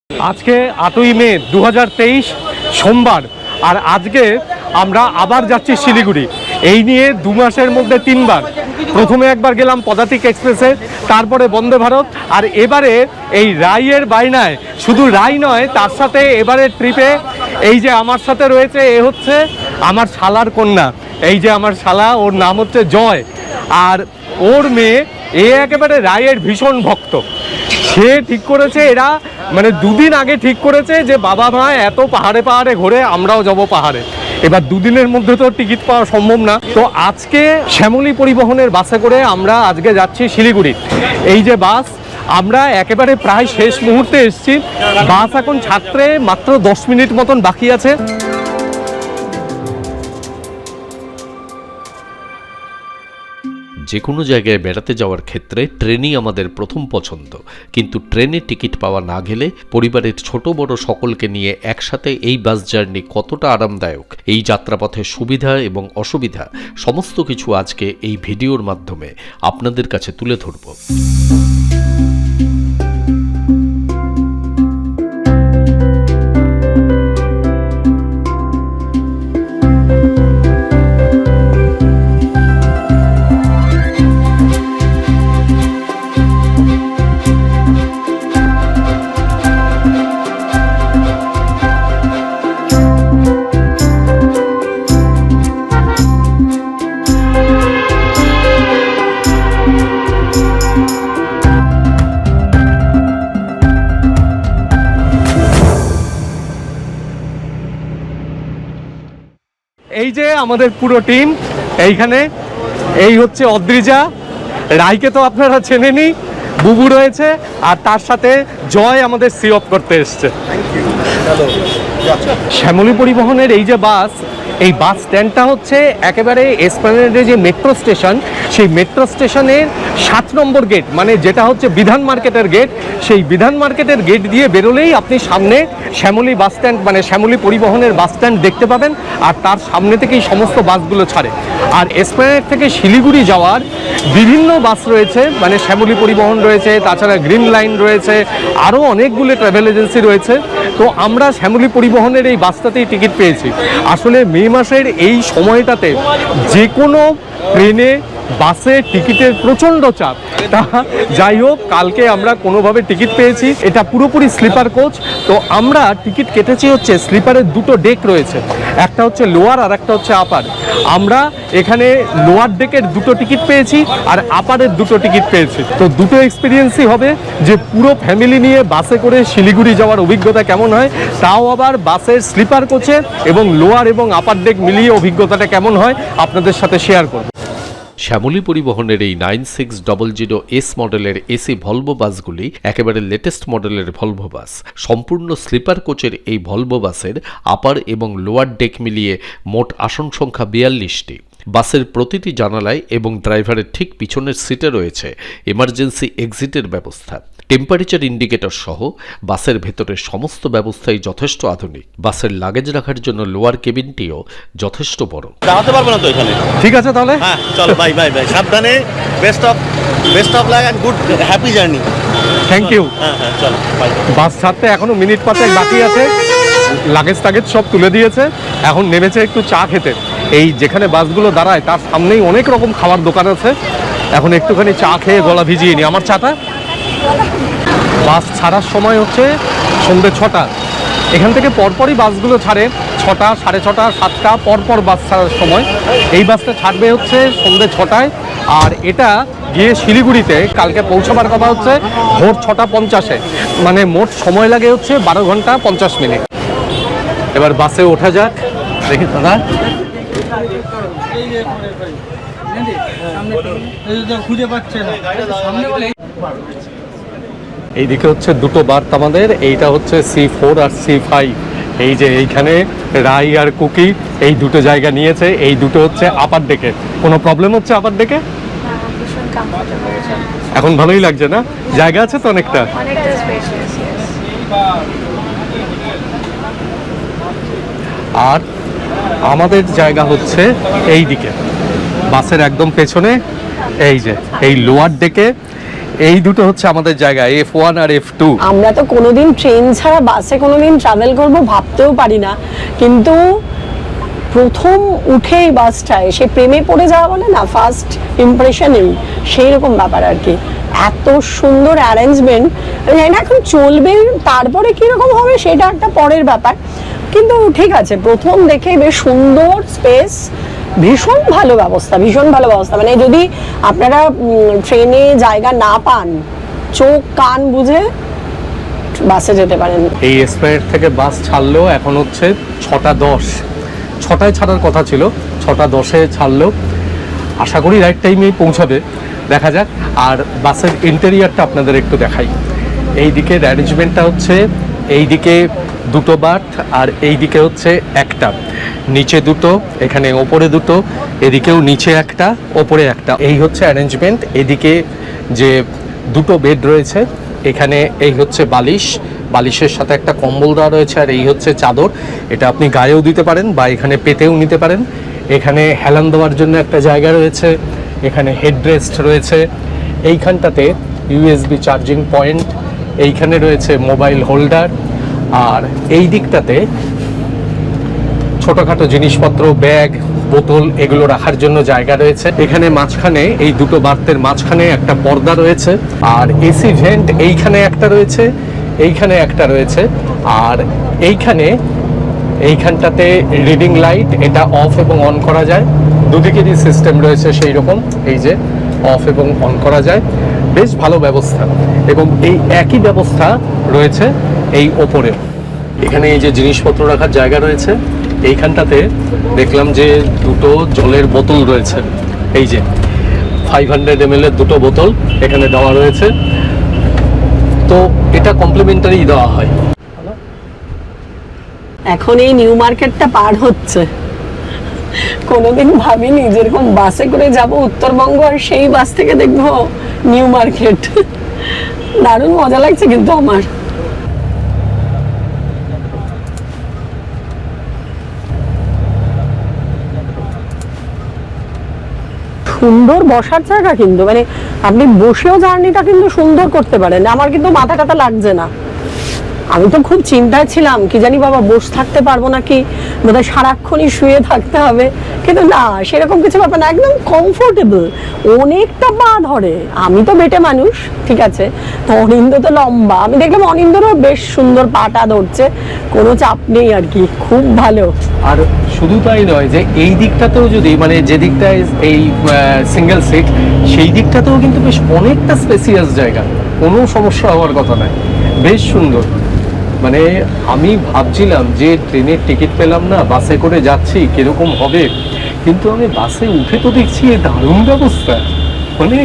আজকে 8ই মে 2023 সোমবার, আর আজকে আমরা আবার যাচ্ছি শিলিগুড়ি। এই নিয়ে 2 মাসের মধ্যে 3 বার। প্রথমে একবার গেলাম পদাতিক এক্সপ্রেসে, তারপরে বন্দে ভারত, আর এবারে এই রাইয়ের বাইনায়। শুধু রাই নয়, তার সাথে এবারের ট্রিপে এই যে আমার সাথে রয়েছে, এ হচ্ছে আমার শালার কন্যা। এই যে আমার শালা, ওর নাম হচ্ছে জয়, আর ওর মেয়ে এ একেবারে রায়ের ভীষণ ভক্ত। সে ঠিক করেছে, এরা মানে 2 দিন আগে ঠিক করেছে যে বাবা মা এত পাহাড়ে পাহাড়ে ঘুরে, আমরাও যাব পাহাড়ে। এবার 2 দিনের মধ্যে তো টিকিট পাওয়া সম্ভব না। তো আজকে শ্যামলী পরিবহনের বাসে করে আমরা আজকে যাচ্ছি শিলিগুড়ি। এই যে বাস, আমরা একেবারে প্রায় শেষ মুহূর্তে এসেছি। বাস এখন ছাড়তে মাত্র 10 মিনিট মতন বাকি আছে। যে কোনো জায়গায় বেড়াতে যাওয়ার ক্ষেত্রে ট্রেনই আমাদের প্রথম পছন্দ, কিন্তু ট্রেনে টিকিট পাওয়া না গেলে পরিবারের ছোট বড় সকলকে নিয়ে একসাথে এই বাস জার্নি কতটা আরামদায়ক, এই যাত্রাপথের সুবিধা এবং অসুবিধা সমস্ত কিছু আজকে এই ভিডিওর মাধ্যমে আপনাদের কাছে তুলে ধরব। এই যে আমাদের পুরো টিম এইখানে। এই হচ্ছে অদ্রিজা, রাইকে তো আপনারা চেনেনই, বুবু রয়েছে, আর তার সাথে জয় আমাদের সি অফ করতে এসছে। শ্যামলী পরিবহনের এই যে বাস, এই বাস স্ট্যান্ডটা হচ্ছে একেবারে এসপ্ল্যানেডে যে মেট্রো স্টেশন, সেই মেট্রো স্টেশনের 7 নম্বর গেট, মানে যেটা হচ্ছে বিধান মার্কেটের গেট। সেই বিধান মার্কেটের গেট দিয়ে বেরোলেই আপনি সামনে শ্যামলী বাস স্ট্যান্ড, মানে শ্যামলী পরিবহনের বাস স্ট্যান্ড দেখতে পাবেন, আর তার সামনে থেকেই সমস্ত বাসগুলো ছাড়ে। আর এসপ্ল্যানেড থেকে শিলিগুড়ি যাওয়ার বিভিন্ন বাস রয়েছে, মানে শ্যামলী পরিবহন রয়েছে, তাছাড়া গ্রিন লাইন রয়েছে, আরও অনেকগুলো ট্রাভেল এজেন্সি রয়েছে। তো আমরা শ্যামলী পরিবহনের এই বাসটাতেই টিকিট পেয়েছি। আসলে মে মাসের এই সময়টাতে যে কোনো ট্রেনে বাসে টিকিটের প্রচণ্ড চাপ। তা যাই হোক, কালকে আমরা কোনোভাবে টিকিট পেয়েছি। এটা পুরোপুরি স্লিপার কোচ। তো আমরা টিকিট কেটেছি হচ্ছে, স্লিপারের 2টো ডেক রয়েছে, একটা হচ্ছে লোয়ার আর একটা হচ্ছে আপার। আমরা এখানে লোয়ার ডেকের 2টো টিকিট পেয়েছি, আর আপারের 2টো টিকিট পেয়েছি। তো 2টো এক্সপিরিয়েন্সই হবে যে পুরো ফ্যামিলি নিয়ে বাসে করে শিলিগুড়ি যাওয়ার অভিজ্ঞতা কেমন হয়, তাও আবার বাসের স্লিপার কোচে, এবং লোয়ার এবং আপার ডেক মিলিয়ে অভিজ্ঞতাটা কেমন হয় আপনাদের সাথে শেয়ার করব। শ্যামলী পরিবহনের এই 9600S মডেলের এসি ভলভো বাসগুলি একেবারে লেটেস্ট মডেলের ভলভো বাস। সম্পূর্ণ স্লিপার কোচের এই ভলভো বাসের আপার এবং লোয়ার ডেক মিলিয়ে মোট আসন সংখ্যা 42টি। বাসের প্রতিটি জানালায় এবং ড্রাইভারের ঠিক পিছনের সিটে রয়েছে এমার্জেন্সি এক্সিটের ব্যবস্থা। টেম্পারেচার ইন্ডিকেটর সহ বাসের ভেতরের সমস্ত ব্যবস্থাই যথেষ্ট আধুনিক। বাসের লাগেজ রাখার জন্য লোয়ার কেবিনটিও যথেষ্ট বড়। দাঁড়াতে পারবো না তো এখানে। ঠিক আছে তাহলে, হ্যাঁ চলো, বাই বাই বাই, সাবধানে, best of luck and good happy journey. Thank you. হ্যাঁ হ্যাঁ চলো বাই। বাস ছাড়তে এখনো মিনিট 5 বাকি আছে। লাগেজ টাগেজ সব তুলে দিয়েছে, এখন নেমেছে একটু চা খেতে। এই যেখানে বাসগুলো দাঁড়ায় তার সামনেই অনেক রকম খাবার দোকান আছে। এখন একটুখানি চা খেয়ে গলা ভিজিয়ে নি আমার চাটা। বাস ছাড়ার সময় হচ্ছে সন্ধ্যে 6টা। এখান থেকে পরপরই বাসগুলো ছাড়ে, 6টা, 6:30, 7টা পরপর বাস ছাড়ার সময়। এই বাসটা ছাড়বে হচ্ছে সন্ধ্যে 6টায়, আর এটা গিয়ে শিলিগুড়িতে কালকে পৌঁছাবার কথা হচ্ছে ভোর 6:50-এ। মানে মোট সময় লাগে হচ্ছে 12 ঘন্টা 50 মিনিট। এবার বাসে ওঠা যাক, দেখি দাদা। এইদিকে হচ্ছে 2টো বার্থ আমাদের, এইটা হচ্ছে C4 আর C5। এই যে এইখানে রাই আর কুকি এই 2টো জায়গা নিয়েছে। এই 2টো হচ্ছে আপার ডেকে। কোনো প্রবলেম হচ্ছে আপার ডেকে? এখন ভালোই লাগছে না? জায়গা আছে তো অনেকটা। আর আমাদের জায়গা হচ্ছে এই দিকে, বাসের একদম পেছনে। এই যে এই লোয়ার ডেকে এই দুটো হচ্ছে আমাদের জায়গা, F1 আর F2। আমরা তো কোনোদিন ট্রেন ছাড়া বাসে কোনোদিন ট্রাভেল করব ভাবতেও পারি না, কিন্তু প্রথম উঠেই বাসটায় সে প্রেমে পড়ে যাওয়া বলে না, ফার্স্ট ইমপ্রেশনেই সেই রকম ব্যাপার আর কি। এত সুন্দর অ্যারেঞ্জমেন্ট, জানি না এখন চলবে তারপরে কীরকম হবে সেটা একটা পরের ব্যাপার, কিন্তু ঠিক আছে প্রথম দেখে বেশ সুন্দর স্পেস, ভীষণ ভালো ব্যবস্থা, ভীষণ ভালো ব্যবস্থা। মানে যদি আপনারা ট্রেনে জায়গা না পান, চোখ কান বুঝে বাসে যেতে পারেন। এই এসপ্ল্যানেড থেকে বাস ছাড়লেও এখন হচ্ছে 6:10, 6টায় ছাড়ার কথা ছিল, 6:10-এ ছাড়লো। আশা করি রাইট টাইমেই পৌঁছাবে, দেখা যাক। আর বাসের ইন্টেরিয়ারটা আপনাদের একটু দেখাই। এই দিকের অ্যারেঞ্জমেন্টটা হচ্ছে এইদিকে দুটো বার্থ আর এইদিকে হচ্ছে একটা, নিচে দুটো, এখানে ওপরে দুটো, এদিকেও নিচে একটা ওপরে একটা, এই হচ্ছে অ্যারেঞ্জমেন্ট। এদিকে যে দুটো বেড রয়েছে, এখানে এই হচ্ছে বালিশ, বালিশের সাথে একটা কম্বল দেওয়া রয়েছে, আর এই হচ্ছে চাদর। এটা আপনি গায়েও দিতে পারেন বা এখানে পেতেও নিতে পারেন। এখানে হেলান দেওয়ার জন্য একটা জায়গা রয়েছে, এখানে হেডরেস্ট রয়েছে, এইখানটাতে ইউএসবি চার্জিং পয়েন্ট, এইখানে রয়েছে মোবাইল হোল্ডার, আর এই দিকটাতে ছোটোখাটো জিনিসপত্র, ব্যাগ, বোতল এগুলো রাখার জন্য জায়গা রয়েছে। এখানে মাঝখানে এই দুটো বার্থের মাঝখানে একটা পর্দা রয়েছে, আর এসি ভেন্ট এইখানে একটা রয়েছে, এইখানে একটা রয়েছে, আর এইখানটাতে রিডিং লাইট, এটা অফ এবং অন করা যায়, দুদিকেরই সিস্টেম রয়েছে সেই রকম, এই যে অফ এবং অন করা যায়, বেশ ভালো ব্যবস্থা। এবং এই একই ব্যবস্থা রয়েছে এই ওপরে, এখানে এই যে জিনিসপত্র রাখার জায়গা রয়েছে, এইখানটাতে দেখলাম যে দুটো জলের বোতল রয়েছে, এই যে 500 ml এর দুটো বোতল এখানে দেওয়া রয়েছে, তো এটা কমপ্লিমেন্টারি দেওয়া হয়। এখন এই নিউ মার্কেটটা পার হচ্ছে, কোনোদিন ভাবিনি যেরকম বাসে করে যাব উত্তরবঙ্গ আর সেই বাস থেকে দেখবো নিউ মার্কেট। দারুণ মজা লাগছে কিন্তু আমার। সুন্দর বসার জায়গা কিন্তু, মানে আপনি বসেও জার্নিটা কিন্তু সুন্দর করতে পারেন। আমার কিন্তু মাথা টাথা লাগছে না। আমি তো খুব চিন্তায় ছিলাম, কি জানি বাবা বসে থাকতে পারবো নাকি, বোধহয় সারাক্ষণই শুয়ে থাকতে হবে, কিন্তু না সেরকম কিছু ব্যাপার না, একদম কমফোর্টেবল, অনেকটা পা ধরে। আমি তো বেটে মানুষ, ঠিক আছে, তো অনিন্দ তো লম্বা, আমি দেখলাম অনিন্দরও বেশ সুন্দর পাটা ধরছে, কোনো চাপ নেই আর কি, খুব ভালো। আর শুধু তাই নয়, যে এই দিকটাতেও যদি মানে যে দিকটায় এই সিঙ্গেল সিট, সেই দিকটাতেও কিন্তু বেশ অনেকটা স্পেসিয়াস জায়গা, কোনো সমস্যা হওয়ার কথা নয়, বেশ সুন্দর। মানে আমি ভাবছিলাম যে ট্রেনের টিকিট পেলাম না, বাসে করে যাচ্ছি কিরকম হবে, কিন্তু আমি বাসে উঠে তো দেখছি দারুণ ব্যবস্থা, মানে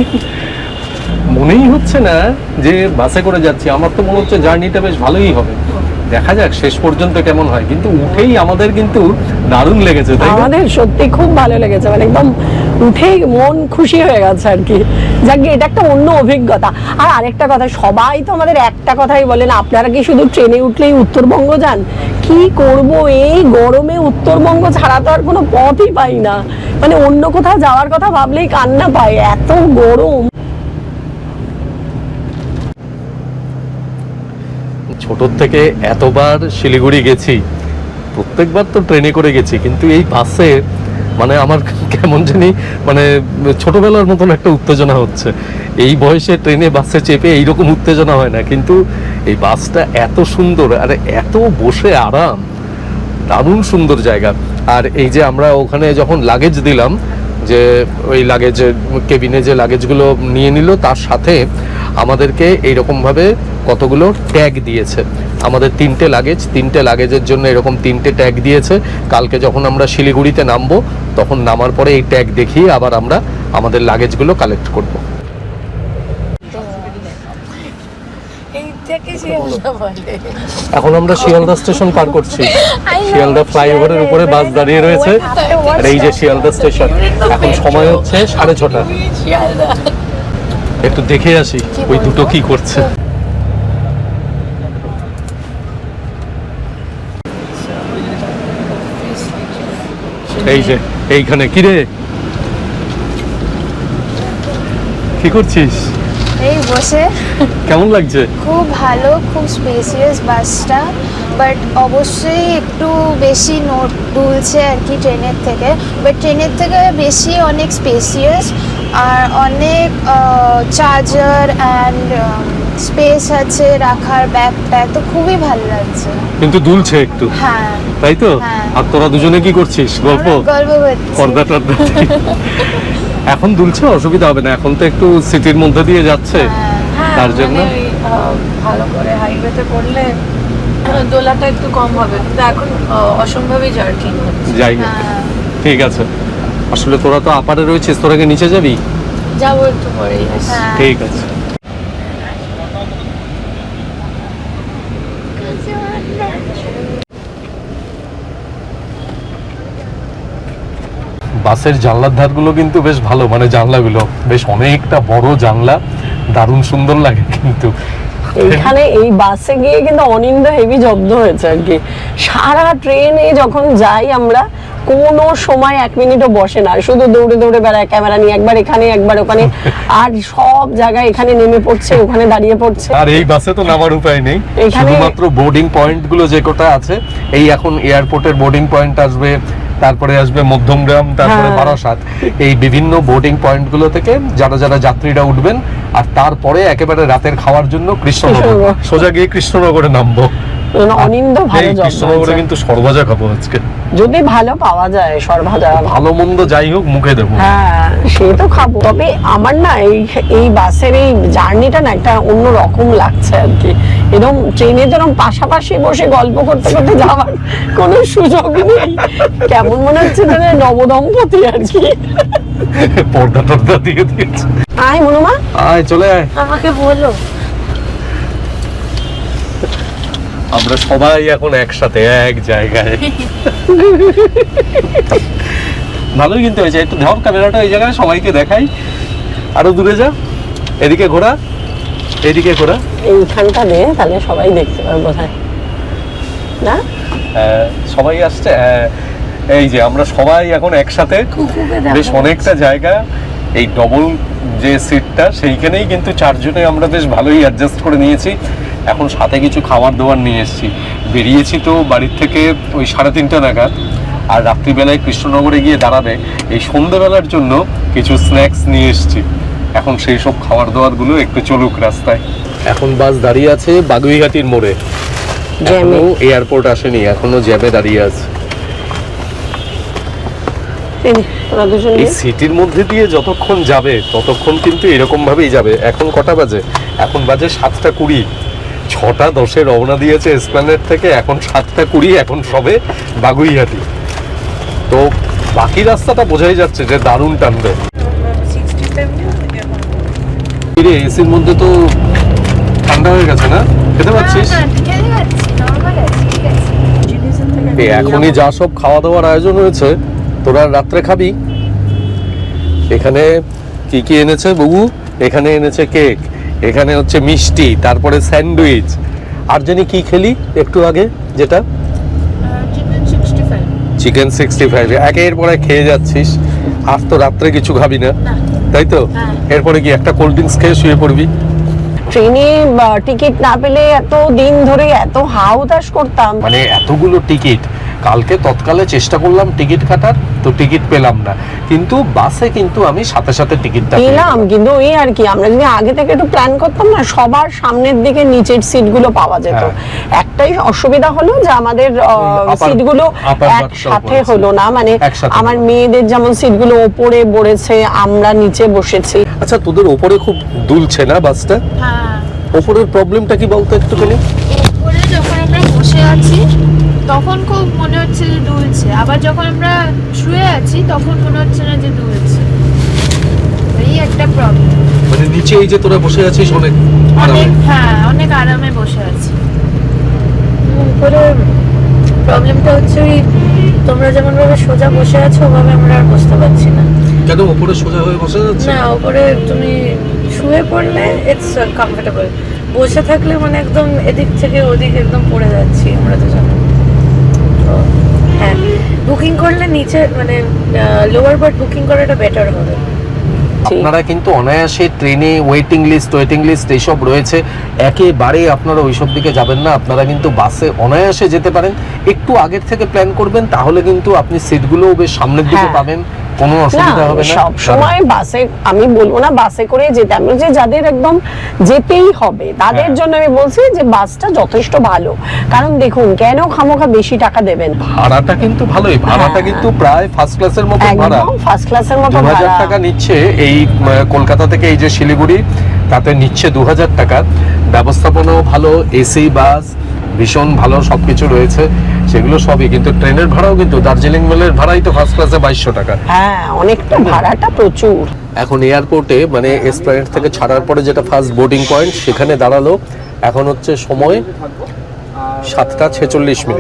মনেই হচ্ছে না যে বাসে করে যাচ্ছি। আমার তো মনে হচ্ছে জার্নিটা বেশ ভালোই হবে, দেখা যাক শেষ পর্যন্ত কেমন হয়, কিন্তু উঠেই আমাদের কিন্তু দারুণ লেগেছে, তাই না? আমাদের সত্যি খুব ভালো লেগেছে, মানে একদম উঠেই মন খুশি হয়ে গেছে আর কি। যাক এটা একটা অন্য অভিজ্ঞতা। আর আরেকটা কথা, সবাই তো আমাদের একটা কথাই বলেন, আপনারা কি শুধু ট্রেনে উঠলেই উত্তরবঙ্গ যান? কি করব, এই গরমে উত্তরবঙ্গ ছাড়া তো আর কোনো পথই পাই না, মানে অন্য কোথাও যাওয়ার কথা ভাবলেই কান্না পায়, এত গরম। ছোটোর থেকে এতবার শিলিগুড়ি গেছি, প্রত্যেকবার তো ট্রেনে করে গেছি, কিন্তু এই বাসে মানে আমার কেমন জানি মানে ছোটবেলার মতন একটা উত্তেজনা হচ্ছে। এই বয়সে ট্রেনে বাসে চেপে এইরকম উত্তেজনা হয় না, কিন্তু এই বাসটা এত সুন্দর আর এত বসে আরাম, দারুণ সুন্দর জায়গা। আর এই যে আমরা ওখানে যখন লাগেজ দিলাম, যে ওই লাগেজ কেবিনে যে লাগেজগুলো নিয়ে নিল, তার সাথে আমাদেরকে এইরকমভাবে কতগুলো ট্যাগ দিয়েছে। আমাদের 3টে লাগেজ, 3টে লাগেজের জন্য এরকম 3টে ট্যাগ দিয়েছে। কালকে যখন আমরা শিলিগুড়িতে নামবো, তখন নামার পরে এই ট্যাগ দেখিয়ে আবার আমরা আমাদের লাগেজগুলো কালেক্ট করব। এখন আমরা শিয়ালদা স্টেশন পার করছি, শিয়ালদা ফ্লাইওভারের উপরে বাস দাঁড়িয়ে রয়েছে, আর এই যে শিয়ালদা স্টেশন। এখন সময় হচ্ছে 6:30। একটু দেখে আসি ওই দুটো কি করছে। এই যে এইখানে, কি রে কি করছিস? এই বসে। কেমন লাগছে? খুব ভালো, খুব স্পেসিয়াস বাসটা, বাট অবশ্যই একটু বেশি নোট দুলছে আর কি ট্রেনের থেকে, বাট ট্রেনের থেকে বেশি অনেক স্পেসিয়াস আর অনেক চার্জার অ্যান্ড স্পেস আছে রাখার ব্যাগ ট্যাগ, তো খুবই ভালো লাগছে। কিন্তু দুলছে একটু, হ্যাঁ তাই তো? হ্যাঁ। আর তোরা দুজনে কি করছিস? গল্প গল্প করছি। পর্দা টর্দা দিয়ে। এখন দুলছে, অসুবিধা হবে না, এখন তো একটু সিটির মধ্যে দিয়ে যাচ্ছে, তার জন্য ভালো করে হাইওয়েতে করলে দোলাটা একটু কম হবে, কিন্তু এখন অসম্ভবই জার্কিং হচ্ছে। যাই হোক, হ্যাঁ। ঠিক আছে। আসলে তোরা তো আপারে রয়েছিস, তোরা কি নিচে যাবি? যাবো একটু পরেই। হ্যাঁ। ঠিক আছে। বাসের জানলার ধারগুলো কিন্তু বেশ ভালো, মানে জানলাগুলো বেশ অনেকটা বড় জানলা, দারুণ সুন্দর লাগে কিন্তু। এইখানে এই বাসে গিয়ে কিন্তু অনিন্দ হেভি জব্দ হয়েছে আর কি। সারা ট্রেনে যখন যাই আমরা কোনো সময় 1 মিনিটও বসে না, শুধু দৌড়ে দৌড়ে বেড়ায় ক্যামেরা নিয়ে, একবার এখানে একবার ওখানে, আর সব জায়গায় এখানে নেমে পড়ছে, ওখানে দাঁড়িয়ে পড়ছে। আর এই বাসে তো নামার উপায় নেই, এখানে- শুধুমাত্র বোর্ডিং পয়েন্ট গুলো যে কটা আছে, এই এখন এয়ারপোর্টের বোর্ডিং পয়েন্ট আসবে, তারপরে আসবে মধ্যমগ্রাম, তারপরে হ্যাঁ। বারাসাত, এই বিভিন্ন বোর্ডিং পয়েন্ট গুলো থেকে যারা যারা যাত্রীরা উঠবেন, আর তারপরে একেবারে রাতের খাওয়ার জন্য কৃষ্ণনগর, কৃষ্ণনগর। সোজা গিয়ে কৃষ্ণনগরে নামবো। অনিন্দ ভালো এই জব্দ কৃষ্ণনগরে হয়েছে। কিন্তু সরভাজা খাবো আজকে, যদি ভালো পাওয়া যায় সরভাজা, ভালো মন্দ যাই হোক মুখে দেবো। হ্যাঁ সে তো খাবো। তবে আমার না এই বাসের এই জার্নিটা না একটা অন্য রকম লাগছে আর কি। এরকম ট্রেনে যেরকম পাশাপাশি বসে গল্প করতে করতে যাওয়ার কোনো সুযোগ নেই, কেমন মনে হচ্ছে মানে নবদম্পতি আর কি। পর্দা টর্দা দিয়ে দিয়েছে। আয় মনুমা, আয় চলে আয়। আমাকে বলো। আমরা সবাই এখন একসাথে এক জায়গায়। ভালোই কিন্তু হয়েছে, একটু ধর ক্যামেরাটা এই জায়গায় সবাইকে দেখাই। আরো দূরে যা, এদিকে ঘোরা, এদিকে ঘোরা। এইখানটা দে, তাহলে সবাই দেখতে পাবে বোধহয় না। সবাই আসছে, এই যে আমরা সবাই এখন একসাথে, বেশ অনেকটা জায়গা। এই ডবল যে সিটটা সেইখানেই কিন্তু 4 জনে আমরা বেশ ভালোই অ্যাডজাস্ট করে নিয়েছি। এখন সাথে কিছু খাবার দাবার নিয়ে এসেছি। বেরিয়েছি তো বাড়ির থেকে ওই 3:30 নাগাদ, আর রাত্রিবেলায় কৃষ্ণনগরে গিয়ে দাঁড়াবে, এই সন্ধ্যেবেলার জন্য কিছু স্ন্যাক্স নিয়ে এসেছি। এখন সেই সব খাবার দাবারগুলো একটু চলুক রাস্তায়। এখন বাস দাঁড়িয়ে আছে বাগুইঘাটির মোড়ে, জ্যামে। এয়ারপোর্ট আসেনি, এখনো জ্যামে দাঁড়িয়ে আছে। তোরা দুজন এই সিটির মধ্যে দিয়ে যতক্ষণ যাবে ততক্ষণ কিন্তু এরকম ভাবেই যাবে। এখন কটা বাজে? এখন বাজে 7:20। 6:10 রওনা দিয়েছে এসপ্ল্যানেড থেকে, এখন 7:20, এখন সবে বাগুইহাটি। তো বাকি রাস্তাটা বোঝাই যাচ্ছে যে দারুণ টানবে। এসির মধ্যে তো ঠান্ডা হয়ে গেছে না? খেতে পাচ্ছিস? এই এখনই যা সব খাওয়া দাওয়ার আয়োজন হয়েছে, তোরা রাত্রে খাবি। এখানে কি কি এনেছে বাবু? এখানে এনেছে কেক, এখানে হচ্ছে মিষ্টি, তারপরে স্যান্ডউইচ, আর জানি কি খেলি একটু আগে, যেটা চিকেন 65। একের পরে খেয়ে যাচ্ছিস, আর তো রাত্রে কিছু খাবি না, তাই তো? এরপরে কি একটা কোল্ড ড্রিঙ্কস খেয়ে শুয়ে পড়বি? ট্রেনে টিকিট না পেলে এত দিন ধরে এত হাউতাশ করতাম। মানে এতগুলো টিকিট, কালকে তৎকালে চেষ্টা করলাম টিকিট কাটার, তো টিকিট পেলাম না, কিন্তু বাসে কিন্তু আমি সাথে সাথে টিকিটটা পেলাম, কিন্তু ওই আর কি আমরা যদি আগে থেকে একটু প্ল্যান করতাম না, সবার সামনের দিকে নিচের সিটগুলো পাওয়া যেত। একটাই অসুবিধা হলো যে আমাদের সিটগুলো একসাথে হলো না, মানে একসাথে আমার মেয়েদের যেমন সিটগুলো ওপরে পড়েছে, আমরা নিচে বসেছি। আচ্ছা, তোদের ওপরে খুব দুলছে না বাসটা? হ্যাঁ, ওপরের প্রবলেমটা কি বলতো একটুখানি? উপরে যখন আমরা বসে আছি তখন খুব মনে হচ্ছে যে দুলছে, আবার যখন আমরা শুয়ে আছি তখন মনে হচ্ছে না যে দুলছে। এই একটা প্রবলেম। মানে নিচে এই যে তোরা বসে আছিস অনেক অনেক, হ্যাঁ, অনেক আরামে বসে আছি। উপরে প্রবলেমটা হচ্ছে ওই তোমরা যেমন ভাবে সোজা বসে আছো ওভাবে আমরা আর বসতে পারছি না। কেন ওপরে সোজা হয়ে বসে যাচ্ছে? না, উপরে তুমি শুয়ে পড়লে ইটস কমফোর্টেবল, বসে থাকলে মানে একদম এদিক থেকে ওদিক একদম পড়ে যাচ্ছি আমরা দুজন। তো হ্যাঁ, বুকিং করলে নিচে মানে লোয়ার বার্থ বুকিং করাটা বেটার হবে। আপনারা কিন্তু অনায়াসে ট্রেনে ওয়েটিং লিস্ট এইসব রয়েছে, একেবারে আপনারা ওইসব দিকে যাবেন না। আপনারা কিন্তু বাসে অনায়াসে যেতে পারেন, একটু আগের থেকে প্ল্যান করবেন, তাহলে কিন্তু আপনি সিটগুলোও বেশ সামনের দিকে হ্যাঁ। পাবেন, কোনো অসুবিধা হবে না। সব সময় বাসে, আমি বলবো না বাসে করে যেতে, আমি যে যাদের একদম যেতেই হবে তাদের জন্য আমি বলছি যে বাসটা যথেষ্ট ভালো। কারণ দেখুন, কেন খামোখা বেশি টাকা দেবেন? ভাড়াটা কিন্তু ভালোই, ভাড়াটা কিন্তু প্রায় ফার্স্ট ক্লাসের মতো ভাড়া, একদম ফার্স্ট ক্লাসের মতো 2000 ভাড়া। টাকা নিচ্ছে। এই কলকাতা থেকে এই যে শিলিগুড়ি, তাতে নিচ্ছে 2000 টাকা। ব্যবস্থাপনাও ভালো, এসি বাস ভীষণ ভালো, সবকিছু রয়েছে, সেগুলো সবই। কিন্তু ট্রেনের ভাড়াও কিন্তু দার্জিলিং মেলের ভাড়াই তো ফার্স্ট ক্লাসে 2200 টাকা। হ্যাঁ, অনেকটা ভাড়াটা প্রচুর। এখন এয়ারপোর্টে মানে এসপ্ল্যানেড থেকে ছাড়ার পরে যেটা ফার্স্ট বোর্ডিং পয়েন্ট, সেখানে দাঁড়ালো। এখন হচ্ছে সময় 7:46।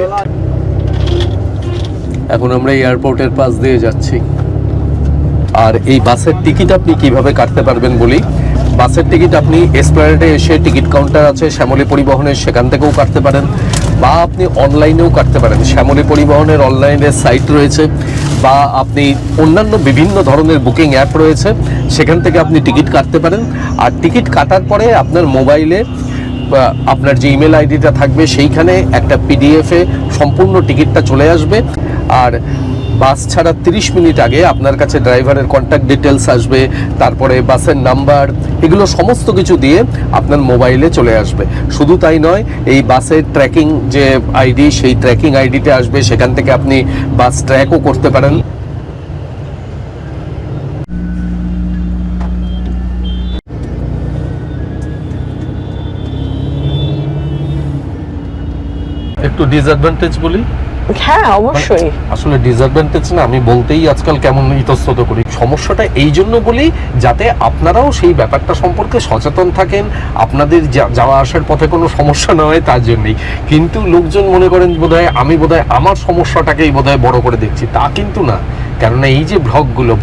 এখন আমরা এয়ারপোর্টের পাশ দিয়ে যাচ্ছি। আর এই বাসের টিকিট আপনি কিভাবে কাটতে পারবেন বলি। বাসের টিকিট আপনি এসপ্ল্যানেডে এসে টিকিট কাউন্টার আছে শ্যামলী পরিবহনের, সেখান থেকেও কাটতে পারেন, বা আপনি অনলাইনেও কাটতে পারেন। শ্যামলী পরিবহনের অনলাইনের সাইট রয়েছে, বা আপনি অন্যান্য বিভিন্ন ধরনের বুকিং অ্যাপ রয়েছে, সেখান থেকে আপনি টিকিট কাটতে পারেন। আর টিকিট কাটার পরে আপনার মোবাইলে আপনার যে ইমেল আইডিটা থাকবে, সেইখানে একটা পিডিএফে সম্পূর্ণ টিকিটটা চলে আসবে। আর বাস ছাড়া 30 মিনিট আগে আপনার কাছে ড্রাইভারের কন্ট্যাক্ট ডিটেলস আসবে, তারপরে বাসের নাম্বার, এগুলো সমস্ত কিছু দিয়ে আপনার মোবাইলে চলে আসবে। শুধু তাই নয়, এই বাসের ট্র্যাকিং যে আইডি, সেই ট্র্যাকিং আইডিতে আসবে, সেখান থেকে আপনি বাস ট্র্যাকও করতে পারেন। একটু ডিসঅ্যাডভান্টেজ বলি। হ্যাঁ, অবশ্যই। আসলে ডিসঅ্যাডভান্টেজ না, আমি বলতেই আজকাল কেমন ইতস্তত করি। সমস্যাটা এই জন্য বলি যাতে আপনারাও সেই ব্যাপারটা সম্পর্কে সচেতন থাকেন, আপনাদের যাওয়া আসার পথে কোনো সমস্যা না হয় তার জন্যই। কিন্তু লোকজন মনে করেন বোধহয় আমি আমার সমস্যাটাকেই বোধহয় বড় করে দেখছি, তা কিন্তু না। কেননা এই যে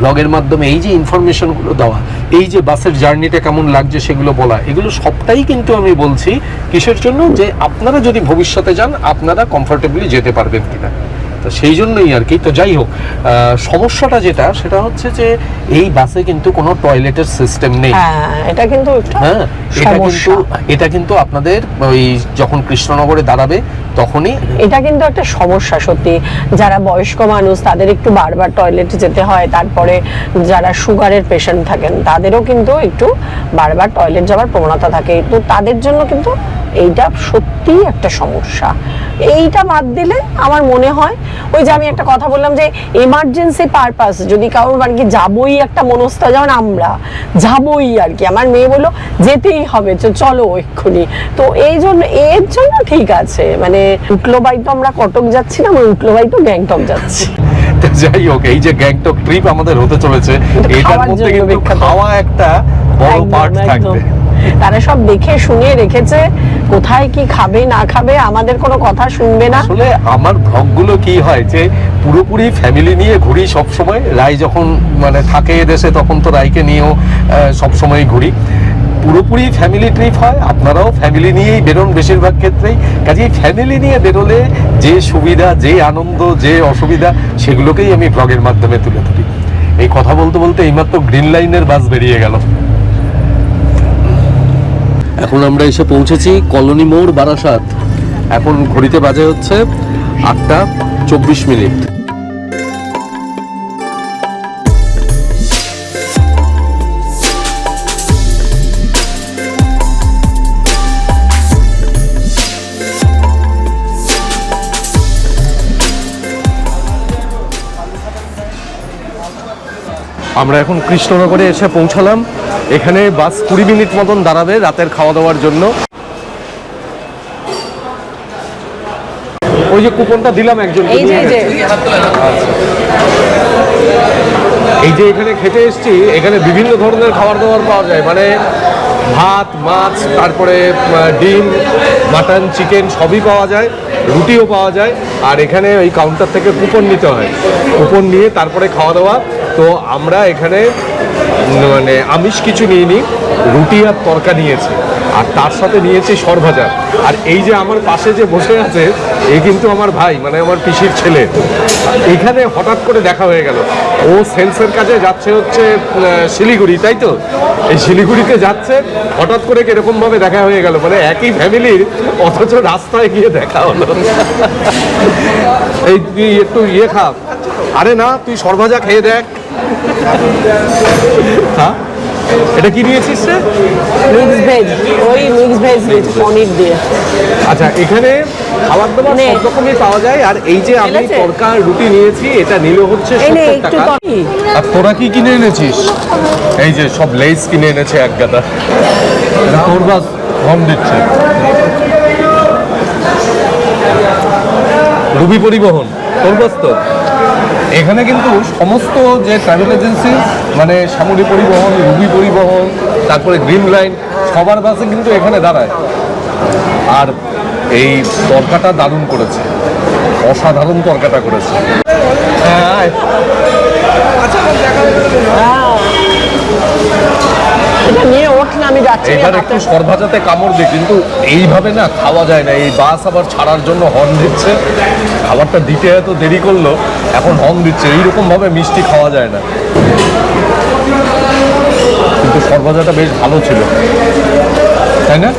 ব্লগের মাধ্যমে এই যে ইনফরমেশনগুলো দেওয়া, এই যে বাসের জার্নিটা কেমন লাগছে সেগুলো বলা, এগুলো সবটাই কিন্তু আমি বলছি কিসের জন্য, যে আপনারা যদি ভবিষ্যতে যান আপনারা কমফোর্টেবলি যেতে পারবেন কিনা। তো সেই জন্যই আর কি। তো যাই হোক, সমস্যাটা যেটা, সেটা হচ্ছে যে এই বাসে কিন্তু কোনো টয়লেটের সিস্টেম নেই। হ্যাঁ, এটা কিন্তু একটা হ্যাঁ, সমস্যা। এটা কিন্তু আপনাদের ওই যখন কৃষ্ণনগরে দাঁড়াবে তখনই এটা কিন্তু একটা সমস্যা সত্যি। যারা বয়স্ক মানুষ তাদের একটু বারবার টয়লেটে যেতে হয়, তারপরে যারা সুগারের পেশেন্ট থাকেন তাদেরও কিন্তু একটু বারবার টয়লেট যাওয়ার প্রবণতা থাকে, তো তাদের জন্য কিন্তু এইটা সত্যি একটা সমস্যা। এইটা বাদ দিলে আমার মনে হয়, ওই যে আমি একটা কথা বললাম যে এমার্জেন্সি পারপাস, যদি কারোর আর কি যাবই একটা মনস্থা, যেমন আমরা যাবই আর কি, আমার মেয়ে বললো যেতেই হবে, চলো এক্ষুনি, তো এই জন্য এর জন্য ঠিক আছে। মানে উটলোবাই তো আমরা কটক যাচ্ছি না, আমরা উটলোবাই তো গ্যাংটক যাচ্ছি। যাই হোক, এই যে গ্যাংটক ট্রিপ আমাদের হতে চলেছে, এটার মধ্যে কিন্তু খাওয়া একটা বড় পার্ট থাকবে। তারা সব দেখে শুনে রেখেছে, কোথায় কি খাবে না খাবে আমাদের কোনো কথা শুনবে না। আসলে আমার ব্লগগুলো কি হয় যে পুরোপুরি ফ্যামিলি নিয়ে ঘুরি সব সময়। রাই যখন মানে থাকে এদেশে, তখন তো রাইকে নিয়েও সব সময় ঘুরি। পুরোপুরি ফ্যামিলি ট্রিপ হয়, আপনারাও ফ্যামিলি নিয়েই বেরোন বেশিরভাগ ক্ষেত্রেই। কাজেই ফ্যামিলি নিয়ে বেরোলে যে সুবিধা, যে আনন্দ, যে অসুবিধা, সেগুলোকেই আমি ব্লগের মাধ্যমে তুলে ধরি। এই কথা বলতে বলতে এইমাত্র গ্রিন লাইনের বাস বেরিয়ে গেল। এখন আমরা এসে পৌঁছেছি কলোনি মোড়, বারাসাত। এখন ঘড়িতে বাজে হচ্ছে 8:24। আমরা এখন কৃষ্ণনগরে এসে পৌঁছালাম। এখানে বাস 20 মিনিট মতন দাঁড়াবে রাতের খাওয়া দাওয়ার জন্য। ওই যে কুপনটা দিলাম একজন, এই যে এই যে এখানে খেতে এসেছি, এখানে বিভিন্ন ধরনের খাবার দাবার পাওয়া যায়, মানে ভাত, মাছ, তারপরে ডিম, মাটন, চিকেন সবই পাওয়া যায়, রুটিও পাওয়া যায়। আর এখানে ওই কাউন্টার থেকে কুপন নিতে হয়, কুপন নিয়ে তারপরে খাওয়া দাওয়া। তো আমরা এখানে মানে আমিষ কিছু নিইনি, রুটি আর তরকা নিয়েছি। আর তার সাথে নিয়েছি সরভাজা। আর এই যে আমার পাশে যে বসে আছে এই কিন্তু আমার ভাই, মানে আমার পিসির ছেলে। এখানে হঠাৎ করে দেখা হয়ে গেল, ও সেলসের কাজে যাচ্ছে হচ্ছে শিলিগুড়ি, তাই তো? এই শিলিগুড়িতে যাচ্ছে, হঠাৎ করে কিরকম ভাবে দেখা হয়ে গেল, মানে একই ফ্যামিলির অথচ রাস্তায় গিয়ে দেখা হলো। এই তুই একটু ইয়ে খা। আরে না, তুই সরভাজা খেয়ে দেখ। হ্যাঁ, এটা কি নিয়েছিস রে? মিক্স ভেজ, ওই মিক্স ভেজ পনির দিয়ে। আচ্ছা, এখানে খাবার দাবার নে। সব রকমই পাওয়া যায়। আর এই যে আমি ফেলেছে? তরকা রুটি নিয়েছি, এটা নিল হচ্ছে এই নে 70 একটু টাকা। তরি। আর তোরা কি কিনে এনেছিস? এই যে সব লেস কিনে এনেছে এক গাদা। এটা তোর বাস কম দিচ্ছে। রুবি পরিবহন, তোর বাস তো। এখানে কিন্তু সমস্ত যে ট্রাভেল এজেন্সি, মানে শ্যামলী পরিবহন, রুবি পরিবহন, তারপরে গ্রিন লাইন, সবার বাসে কিন্তু এখানে দাঁড়ায়। আর এই তরকাটা দারুণ করেছে, অসাধারণ তরকাটা করেছে। হ্যাঁ, এটা নিয়ে ওঠ না, আমি যাচ্ছি। এবার একটু সরভাজাতে কামড় দিই, কিন্তু এইভাবে না খাওয়া যায় না। এই বাস আবার ছাড়ার জন্য হর্ন দিচ্ছে, খাবারটা দিতে এত দেরি করলো, এখন হর্ন দিচ্ছে। এইরকম ভাবে মিষ্টি খাওয়া যায় না। কিন্তু সরভাজাটা বেশ ভালো ছিল, তাই না?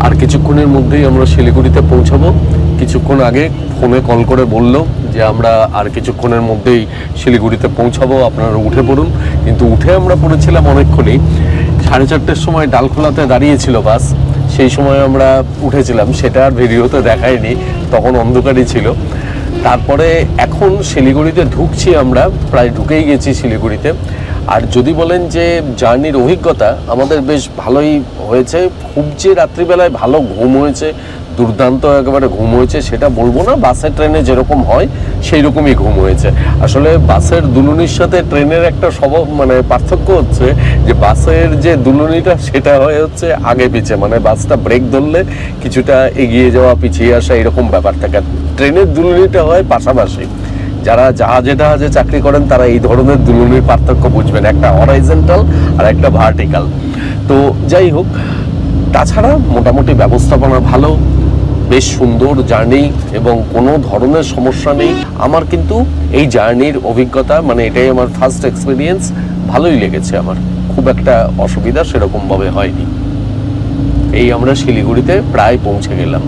আর কিছুক্ষণের মধ্যেই আমরা শিলিগুড়িতে পৌঁছাবো। কিছুক্ষণ আগে ফোনে কল করে বললো যে আমরা আর কিছুক্ষণের মধ্যেই শিলিগুড়িতে পৌঁছাবো, আপনারা উঠে পড়ুন। কিন্তু উঠে আমরা পড়েছিলাম অনেকক্ষণই। 4:30 সময় ডালখোলাতে দাঁড়িয়েছিল বাস, সেই সময় আমরা উঠেছিলাম, সেটা আর ভিডিওতে দেখায়নি, তখন অন্ধকারই ছিল। তারপরে এখন শিলিগুড়িতে ঢুকছি, আমরা প্রায় ঢুকেই গেছি শিলিগুড়িতে। আর যদি বলেন যে জার্নির অভিজ্ঞতা, আমাদের বেশ ভালোই হয়েছে। খুব যে রাত্রিবেলায় ভালো ঘুম হয়েছে, দুর্দান্ত একেবারে ঘুম হয়েছে সেটা বলবো না। বাসে ট্রেনে যেরকম হয় সেই রকমই ঘুম হয়েছে। আসলে বাসের দুলুনির সাথে ট্রেনের একটা মানে পার্থক্য হচ্ছে যে বাসের যে দুলুনিটা সেটা হচ্ছে আগে পিছে, মানে বাসটা ব্রেক ধরলে কিছুটা এগিয়ে যাওয়া পিছিয়ে আসা এরকম ব্যাপার থাকে। ট্রেনের দুলুনিটা হয় পাশাপাশি। যারা জাহাজে চাকরি করেন তারা এই ধরনের দুলুনির পার্থক্য বুঝবেন, একটা হরাইজন্টাল আর একটা ভার্টিক্যাল। তো যাই হোক, তাছাড়া মোটামুটি ব্যবস্থাপনা ভালো, বেশ সুন্দর জার্নি এবং কোনো ধরনের সমস্যা নেই। আমার কিন্তু এই জার্নির অভিজ্ঞতা, মানে এটাই আমার ফার্স্ট এক্সপিরিয়েন্স, ভালোই লেগেছে আমার। খুব একটা অসুবিধা সেরকমভাবে হয়নি। এই আমরা শিলিগুড়িতে প্রায় পৌঁছে গেলাম।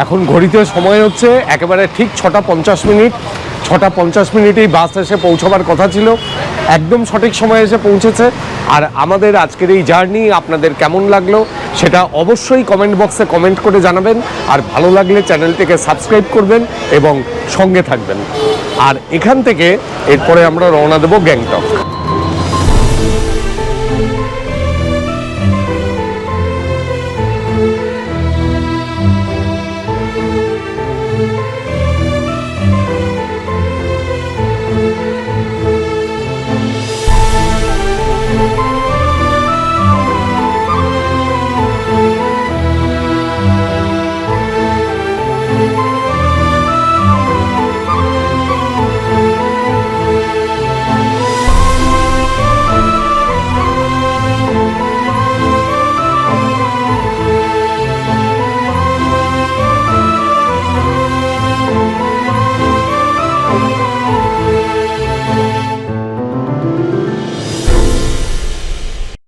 এখন ঘড়িতে সময় হচ্ছে একেবারে ঠিক 6:50। 6:50 বাস এসে পৌঁছবার কথা ছিল, একদম সঠিক সময় এসে পৌঁছেছে। আর আমাদের আজকের এই জার্নি আপনাদের কেমন লাগলো সেটা অবশ্যই কমেন্ট বক্সে কমেন্ট করে জানাবেন। আর ভালো লাগলে চ্যানেলটিকে সাবস্ক্রাইব করবেন এবং সঙ্গে থাকবেন। আর এখান থেকে এরপরে আমরা রওনা দেব গ্যাংটক।